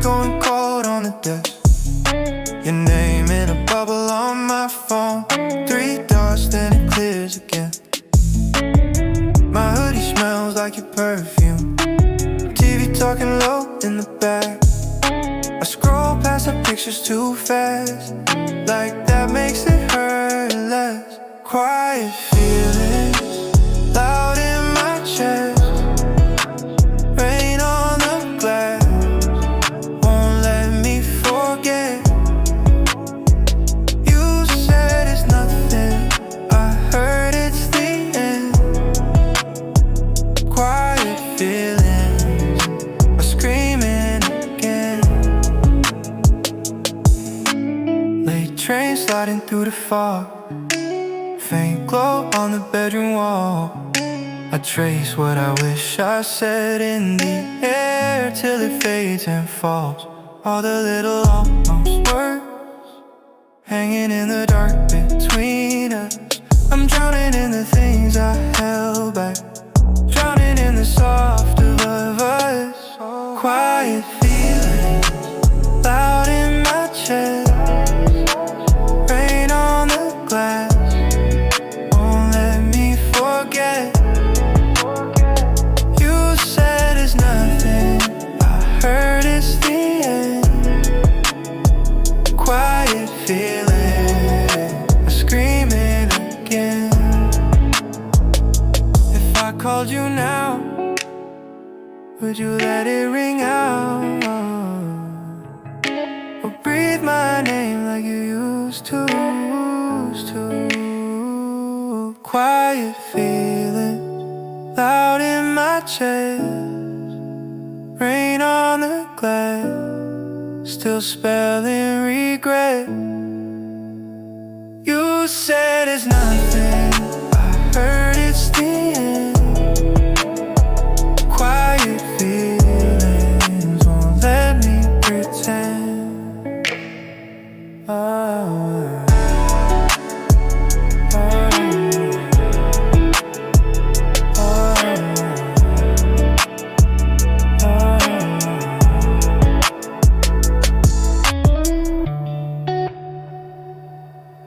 going cold on the desk. Your name in a bubble on my phone. 3 dots, then it clears again. My hoodie smells like your perfume. TV talking low in the back. I scroll past the pictures too fast. Like that makes it hurt less. Quiet feelings loud in my chest. Rain on the glass won't let me forget. You said it's nothing, I heard it's the end. Quiet feelings are screaming again. Late train sliding through the fog. Faint glow on the bedroom wall. I trace what I wish I said in the air till it fades and falls. All the little almost words hanging in the dark between us. I'm drowning in the things I held back, drowning in the soft of us. Quiet feelings loud in my chest. Rain on the glass won't let me forget. You said it's nothing, I heard it's the end. Quiet feelings are screaming again. If I called you now, would you let it ring out? Or breathe my name like you used to? Quiet feelings loud in my chest. Rain on the glass, still spelling regret. You said it's nothing,